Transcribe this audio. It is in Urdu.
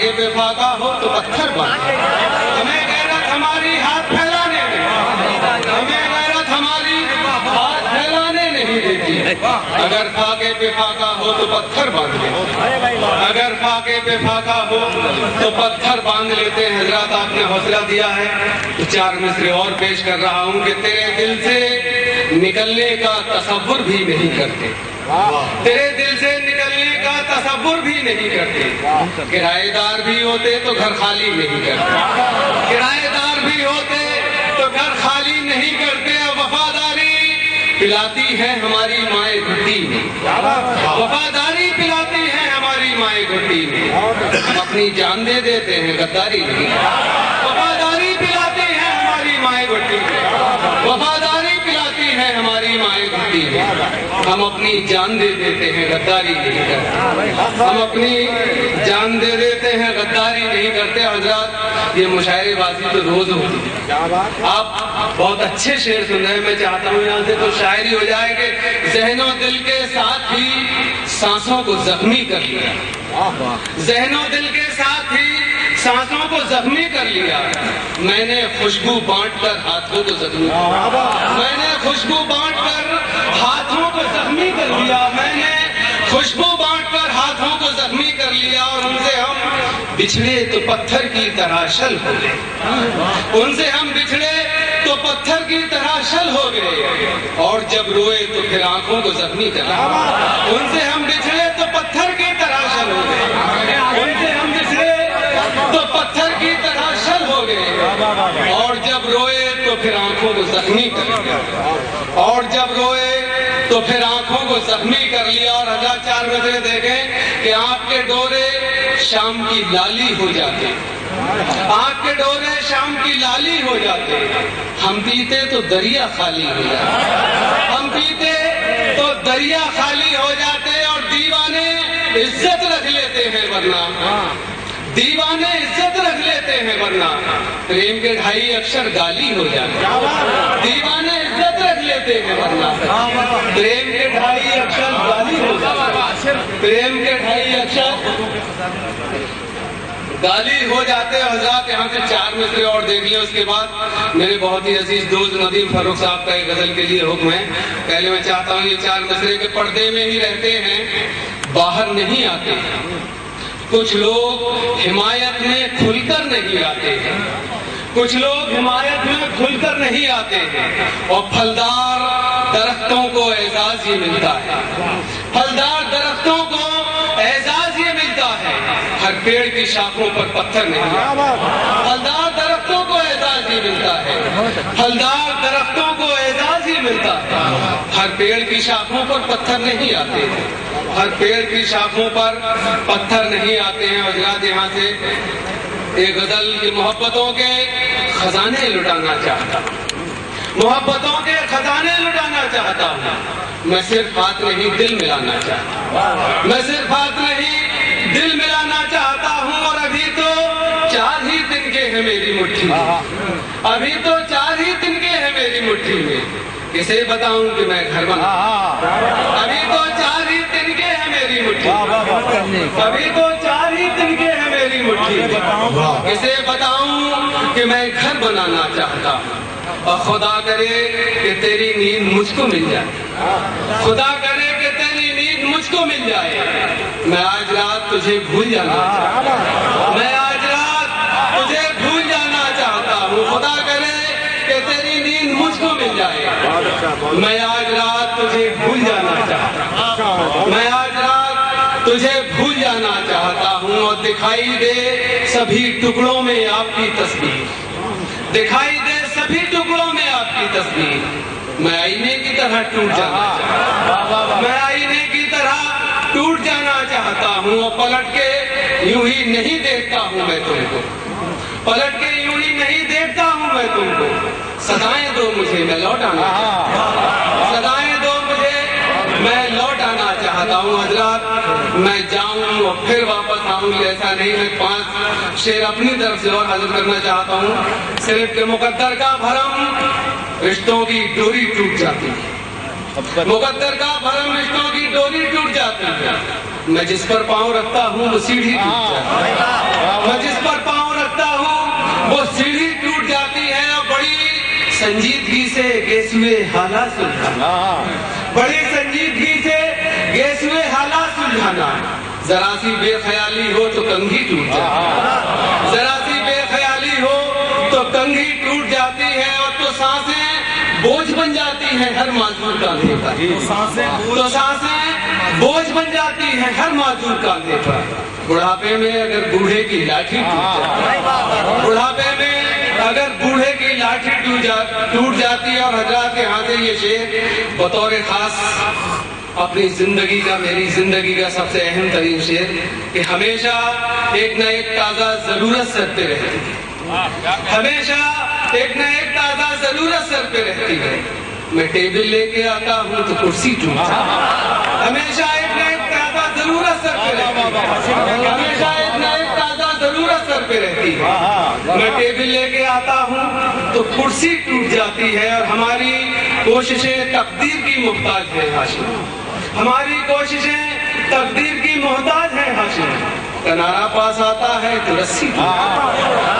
فاقے پہ فاقہ ہو تو پتھر باندھ، ہمیں غیرت ہماری ہاتھ پھیلانے نہیں، ہمیں غیرت ہماری ہاتھ پھیلانے نہیں دیتی۔ اگر فاقے پہ فاقہ ہو تو پتھر باندھ لیتے، اگر فاقے پہ فاقہ ہو تو پتھر باندھ لیتے ہیں۔ حضرات آپ نے حوصلہ دیا ہے تو 4 مصرے اور پیش کر رہا ہوں کہ تیرے دل سے نکلنے کا تصور بھی نہیں کرتے، تیرے دل سے نکلنے کا تصور بھی نہیں کرتے۔ کرایہ دار بھی ہوتے تو گھر خالی نہیں کرتے، کرایہ دار بھی ہوتے تو گھر خالی نہیں کرتے۔ وفاداری پلاتی ہے ہماری مائیں گھٹی میں، وفاداری پلاتی ہے ہماری مائیں گھٹی میں، ہم اپنی جان دے دیتے ہیں غداری نہیں۔ وفاداری پلاتی ہے ہماری مائیں گھٹی میں، وفاداری پلاتی ہے ہماری مائیں گھٹی میں، ہم اپنی جان دے دیتے ہیں غداری نہیں کرتے، ہم اپنی جان دے دیتے ہیں غداری نہیں کرتے۔ حضرات یہ مشاعرے بازی تو روز ہوتی ہے، آپ بہت اچھے شعر سن رہے ہیں، میں چاہتا ہوں یہاں سے تو شاعری ہو جائے کہ ذہن و دل کے ساتھ ہی سانسوں کو زخمی کر لیا، ذہن و دل کے ساتھ ہی سانسوں کو زخمی کر لیا۔ میں نے خوشبو بانٹ کر ہاتھوں کو زخمی کر، میں نے خوشبو بانٹ کر ہاتھوں کو زخمی کر لیا، میں نے خوشبو بانٹ کر ہاتھوں کو زخمی کر لیا، اور ان سے ہم بچھڑے تو پتھر کی طرح شل ہو گئے، ان سے ہم بچھڑے تو پتھر کی طرح شل ہو گئے، اور جب روئے تو پھر آنکھوں کو زخمی کر لیا۔ ان سے ہم بچھڑے تو پتھر کی طرح شل ہو گئے، ان سے ہم بچھڑے تو پتھر کی طرح شل ہو گئے، اور جب روئے تو پھر آنکھوں کو زخمی کر لیا، اور جب روئے تو پھر آنکھوں کو زخمی کر لیا۔ اور حضرات 4 مصرے دیکھیں کہ آنکھ کے ڈورے شام کی لالی ہو جاتے، آنکھ کے ڈورے شام کی لالی ہو جاتے، ہم پیتے تو دریا خالی ہو جاتے، ہم پیتے تو دریا خالی ہو جاتے، اور دیوانے عزت رکھ لیتے ہیں ورنہ، دیوانے عزت رکھ لیتے ہیں ورنہ پریم کے 2.5 اکشر گالی ہو جاتے، دیوانے عزت رکھ لیتے ہیں ورنہ پریم کے 2.5 اکشر گالی ہو جاتے، پریم کے 2.5 اکشر گالی ہو جاتے۔ حضرات یہاں سے 4 مصرے اور دیکھ لیں، اس کے بعد میرے بہت ہی عزیز دوست ندیم فاروق صاحب کا ایک غزل کے لیے حکم ہے۔ پہلے میں چاہتا ہوں یہ 4 مصرے کے پردے میں ہی رہتے ہیں، باہر نہیں آتے، کچھ لوگ حمایت میں کھل کر نہیں آتے ہیں، کچھ لوگ حمایت میں کھل کر نہیں آتے ہیں، اور پھلدار درختوں کو اعزاز یہ ملتا ہے، پھلدار درختوں کو اعزاز یہ ملتا ہے، ہر پیڑ کی شاخوں پر پتھر نہیں آتا، پھلدار درختوں کو اعزاز یہ ملتا ہے، پھلدار درختوں کو اعزاز یہ ملتا ہے، ہر پیڑ کی شاخوں پر پتھر نہیں آتے ہیں، ہر پیڑ کی شاخوں پر پتھر نہیں آتے ہیں۔ حضرات یہاں سے ایک غزل کی محبتوں کے خزانے لٹانا چاہتا ہوں، محبتوں کے خزانے لٹانا چاہتا ہوں، میں صرف ہاتھ نہیں دل ملانا چاہتا ہوں، میں صرف ہاتھ نہیں دل ملانا چاہتا ہوں، اور ابھی تو 4 ہی تنکے ہیں میری مٹھی میں، ابھی تو 4 ہی تنکے ہیں میری مٹھی میں، کسے بتاؤں کہ میں گھر بنا، ابھی تو 4 ہی تنکے ہیں میری مٹھی میں، ابھی تو 4 ہی تنکے ہیں میری مٹھی میں، کسے بتاؤں کہ میں گھر بنانا چاہتا ہوں، اور خدا کرے کہ تیری نیند مجھ کو مل جائے، خدا کرے کہ تیری نیند مجھ کو مل جائے، میں آج رات تجھے بھول جانا چاہتا ہوں، میں آج رات تجھے بھول جانا چاہتا ہوں، خدا کرے کہ تیری نیند مجھ کو مل جائے، میں آج رات تجھے بھول جانا چاہتا ہوں، میں آج رات تجھے بھول جانا چاہتا ہوں، اور دکھائی دے سبھی ٹکڑوں میں آپ کی تصویر، دکھائی دے سبھی ٹکڑوں میں آپ کی تصویر، میں آئینے کی طرح ٹوٹ جانا چاہتا ہوں، میں آئینے کی طرح ٹوٹ جانا چاہتا ہوں، اور پلٹ کے یوں ہی نہیں دیکھتا ہوں میں تم کو، پلٹ کے یوں ہی نہیں دیکھتا ہوں میں تم کو، صدائیں دو مجھے میں لوٹ آنا چاہتا ہوں، صدائیں دو مجھے میں لوٹ آنا چاہتا ہوں۔ حضرات میں جاؤں اور پھر واپس آؤں ایسا نہیں، میں 5 شعر اپنی طرف سے اور حاضر کرنا چاہتا ہوں۔ صرف کہ مقدر کا بھرم رشتوں کی ڈوری ٹوٹ جاتی ہے، مقدر کا بھرم رشتوں کی ڈوری ٹوٹ جاتی ہے، میں جس پر پاؤں رکھتا ہوں وہ سیڑھی ٹوٹ جاتی ہے، وہ سیڑھی ٹوٹ جاتی ہے اور بڑی سنجیدگی سے گیسوے حالات سلجھانا، بڑی سنجیدگی سے گیسوے حالات سلجھانا. ذرا سی بے خیالی ہو تو کنگھی ٹوٹ جاتی، ذرا سی بے خیالی ہو تو کنگھی ٹوٹ جاتی ہے، اور تو سانسیں بوجھ بن جاتی ہیں ہر معذور کاندھے پر، تو سانسیں بوجھ بن جاتی ہیں ہر معذور کاندھے پر. بڑھاپے میں اگر بوڑھے کی لاٹھی ٹوٹ جاتی، بڑھاپے میں اگر بوڑھے کی لاٹھی ٹوٹ جاتی ہے. اور حضرات یہاں سے یہ شعر بطور خاص اپنی زندگی کا، میری زندگی کا سب سے اہم ترین شعر کہ ہمیشہ ایک نہ ایک تازہ ضرورت سر پہ رہتی ہے، ہمیشہ ایک نہ ایک تازہ ضرورت سر پہ رہتی ہے. میں ٹیبل لے کے آتا ہوں تو کرسی ٹوٹ جاتی ہے، ہمیشہ ایک نہ ایک تازہ ضرورت سر پہ رہتی ہے، ہمیشہ ایک نہ ایک تازہ ضرورت سر پہ رہتی ہے. میں ٹیبل لے کے آتا ہوں تو کرسی ٹوٹ جاتی ہے. اور ہماری کوششیں تقدیر کی محتاج ہیں ہاشم، ہماری کوششیں تقدیر کی محتاج ہیں ہاشم. کنارہ پاس آتا ہے تو رسی ٹوٹ